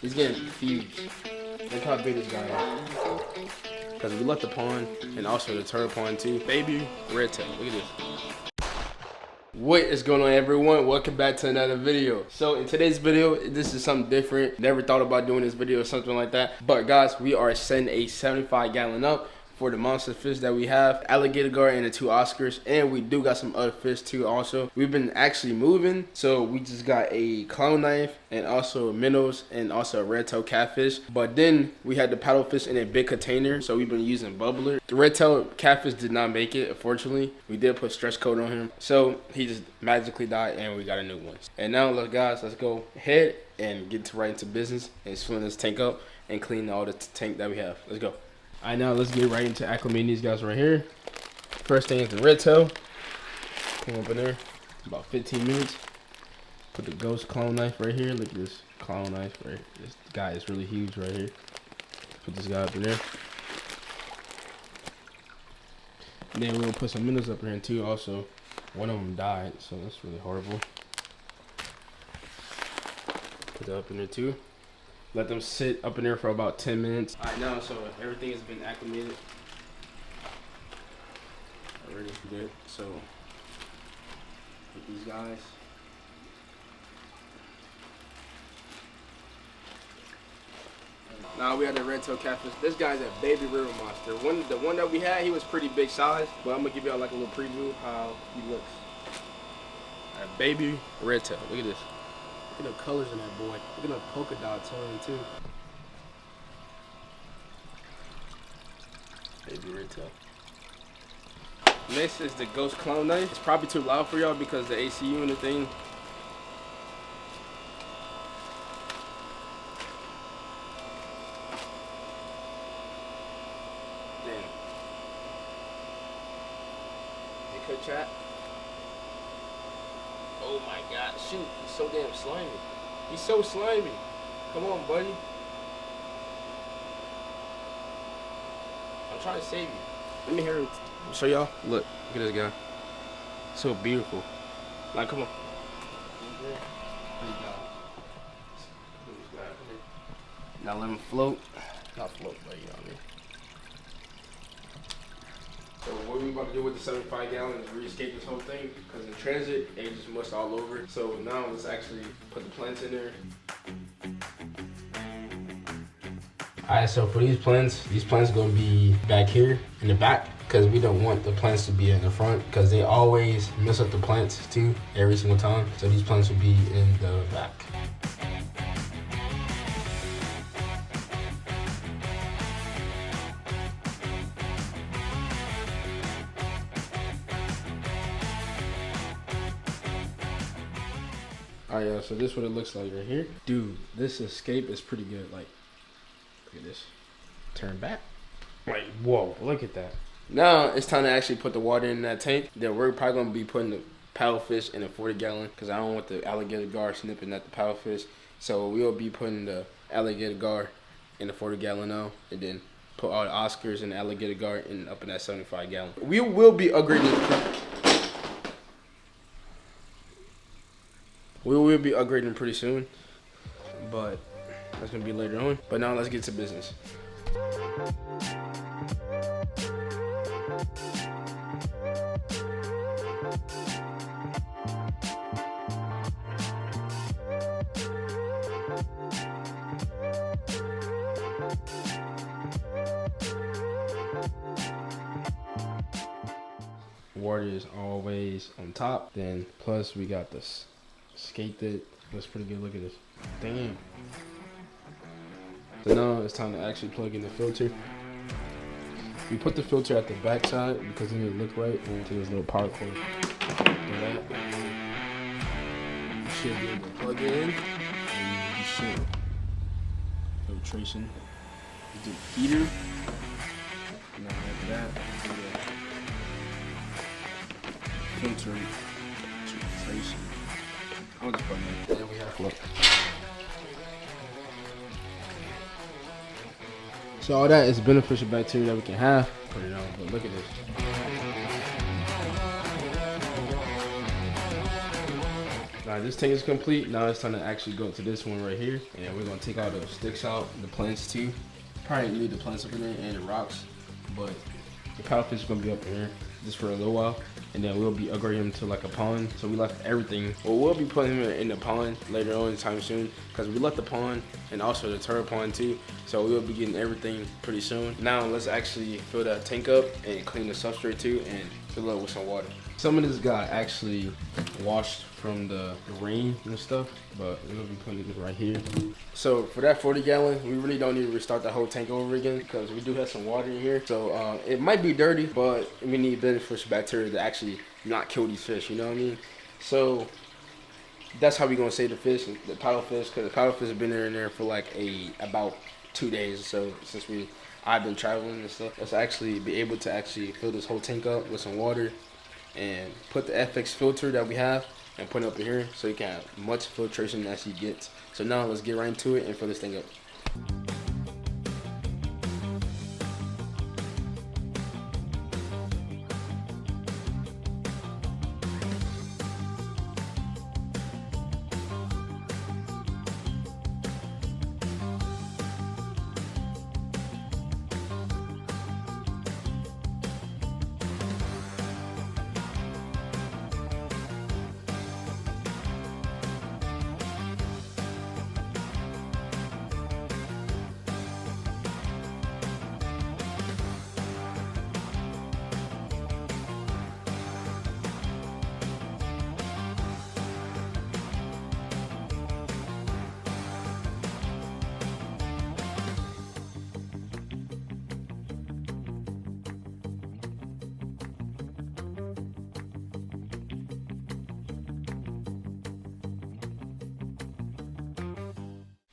He's getting huge. Look how big this guy is. Because we left the pond and also the turtle pond too. Baby red tail. Look at this. What is going on, everyone? Welcome back to another video. So in today's video, this is something different. Never thought about doing this video or something like that. But guys, we are setting a 75-gallon up for the monster fish that we have, alligator gar and the 2 Oscars, and we do got some other fish too also. We've been actually moving, so we just got a clown knife and also minnows and also a red tail catfish. But then we had the paddlefish in a big container, so we've been using bubbler. The red tail catfish did not make it, unfortunately. We did put stretch coat on him, so he just magically died and we got a new one. And now look guys, let's go ahead and get right into business and fill this tank up and clean all the tank that we have. Let's go. All right, now let's get right into acclimating these guys right here. First thing is the red tail. Come up in there, about 15 minutes. Put the ghost clown knife right here. Look at this clown knife right here. This guy is really huge right here. Put this guy up in there. And then we're gonna put some minnows up in here too also. One of them died, so that's really horrible. Put that up in there too. Let them sit up in there for about 10 minutes. All right, now, so everything has been acclimated. Already good. So, put these guys. Now we have the red tail catfish. This guy's a baby river monster. The one that we had, he was pretty big size. But I'm gonna give y'all like a little preview how he looks. All right, baby red tail. Look at this. Look at the colors in that boy. Look at the polka dots on him too. Baby red tail. Next is the ghost clown knife. It's probably too loud for y'all because the ACU and the thing. Damn. You could chat. Oh my god, shoot, he's so damn slimy. He's so slimy. Come on, buddy. I'm trying to save you. Let me hear him. Show y'all. Look at this guy. So beautiful. Like, come on. Now let him float. Not float, but you know what I mean. So what we about to do with the 75 gallons is re-escape this whole thing, because in transit it just mushed all over. So now let's actually put the plants in there. Alright, so for these plants are gonna be back here in the back, because we don't want the plants to be in the front, because they always mess up the plants too every single time. So these plants will be in the back. Alright, y'all, so this is what it looks like right here. Dude, this escape is pretty good. Like, look at this. Turn back. Like, whoa, look at that. Now, it's time to actually put the water in that tank. Then we're probably going to be putting the paddlefish in a 40-gallon, because I don't want the alligator gar snipping at the paddlefish. So we'll be putting the alligator gar in the 40-gallon now, and then put all the Oscars and the alligator gar up in that 75-gallon. We will be upgrading. We will be upgrading pretty soon, but that's gonna be later on. But now let's get to business. Water is always on top. Then plus we got this skate that looks pretty good. Look at this. Damn. So now it's time to actually plug in the filter. We put the filter at the back side because then it look right into this little power cord. You should be able to plug it in and you should. Filtration. Do the heater. Now after that, filtration. I'll just put it in. And then we have look. So all that is beneficial bacteria that we can have. Put it on, but look at this. Now Alright, this tank is complete. Now it's time to actually go to this one right here. And we're gonna take all the sticks out, the plants too. Probably leave the plants up in there and the rocks. But the paddlefish is gonna be up in here just for a little while. And then we'll be upgrading him to like a pond. So we left everything. Well, we'll be putting him in the pond later on time soon. Because we left the pond and also the turtle pond too. So we'll be getting everything pretty soon. Now let's actually fill that tank up and clean the substrate too and fill it up with some water. Some of this got actually washed from the rain and stuff, but we're gonna be putting it right here. So for that 40 gallon, we really don't need to restart the whole tank over again because we do have some water in here. So it might be dirty, but we need beneficial bacteria to actually not kill these fish, you know what I mean? So that's how we gonna save the fish, the paddlefish, because the paddlefish have been in there for like about 2 days or so since I've been traveling and stuff. Let's actually be able to actually fill this whole tank up with some water and put the FX filter that we have and put it up in here so you can have much filtration as you get. So now let's get right into it and fill this thing up.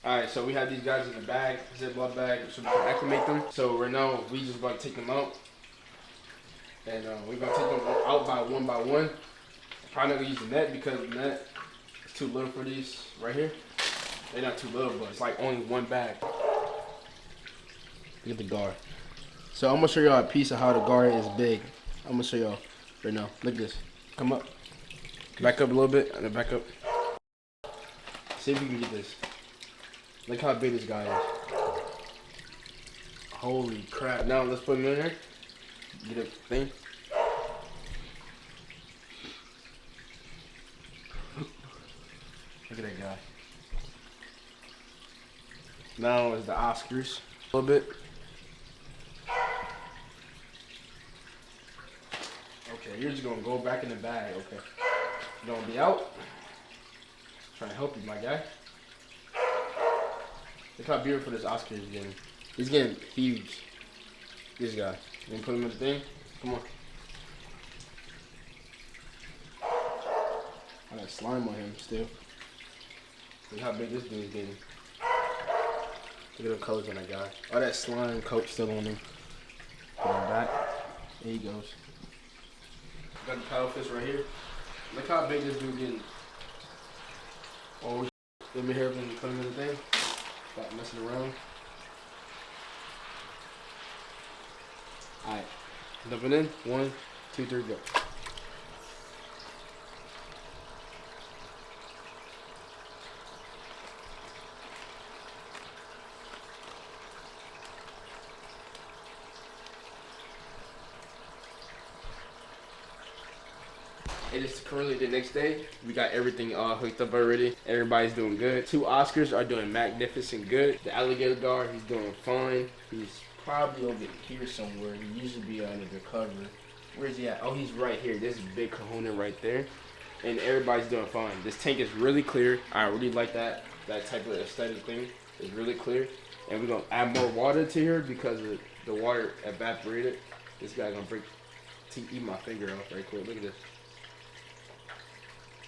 Alright, so we have these guys in the bag, Ziploc bag, so we can acclimate them. So right now, we just about to take them out. And we're going to take them out by one. Probably not going to use the net because the net is too little for these right here. They're not too little, but it's like only one bag. Look at the guard. So I'm going to show y'all a piece of how the guard is big. I'm going to show y'all right now. Look at this. Come up. Back up a little bit, and then back up. See if we can get this. Look how big this guy is. Holy crap. Now let's put him in there. Get a thing. Look at that guy. Now is the Oscars. A little bit. Okay, you're just gonna go back in the bag. Okay. You're gonna be out. Trying to help you, my guy. Look how beautiful this Oscar is getting. He's getting huge. This guy. You gonna put him in the thing? Come on. I got slime on him still. Look how big this dude is getting. Look at the colors on that guy. All that slime coat still on him. Put him back. There he goes. Got the paddlefish right here. Look how big this dude getting. Oh, let me hear when you put him in the thing. Stop messing around. Alright. Dump it in. 1, 2, 3, go. It is currently the next day. We got everything hooked up already. Everybody's doing good. 2 Oscars are doing magnificent good. The alligator guard, he's doing fine. He's probably over here somewhere. He usually be under the cover. Where's he at? Oh, he's right here. This big kahuna right there. And everybody's doing fine. This tank is really clear. I really like that type of aesthetic thing. It's really clear. And we're gonna add more water to here because the water evaporated. This guy's gonna eat my finger off right quick. Look at this.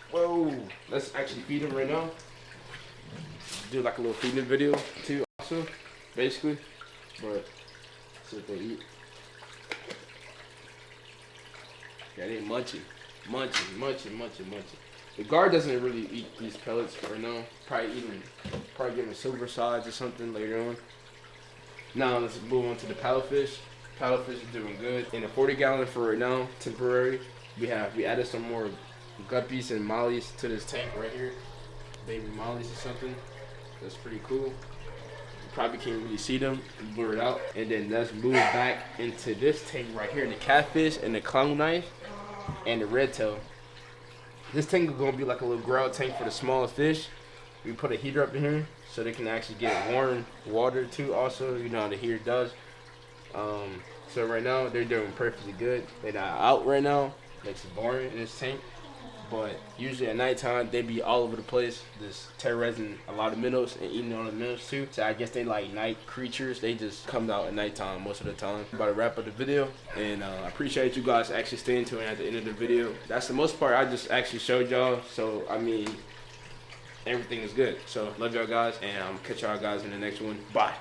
Whoa, let's actually feed him right now. Do like a little feeding video too also, basically. But see what they eat. Yeah, they munching. The guard doesn't really eat these pellets right now. Probably giving silver sides or something later on. Now let's move on to the paddlefish. Paddlefish is doing good. In a 40 gallon for right now, temporary. We added some more guppies and mollies to this tank right here. Baby mollies or something. That's pretty cool. You probably can't really see them, blur it out. And then let's move back into this tank right here. The catfish and the clown knife and the red tail. This tank is gonna be like a little grout tank for the smaller fish. We put a heater up in here so they can actually get warm water too. Also, you know how the heater does. So right now they're doing perfectly good. They're not out right now. Makes it boring in this tank. But usually at nighttime they be all over the place, just terrorizing a lot of minnows and eating all the minnows too. So I guess they like night creatures. They just come out at nighttime most of the time. I'm about to wrap up the video, and I appreciate you guys actually staying to it at the end of the video. That's the most part I just actually showed y'all. So I mean, everything is good. So love y'all guys, and I'm catch y'all guys in the next one. Bye.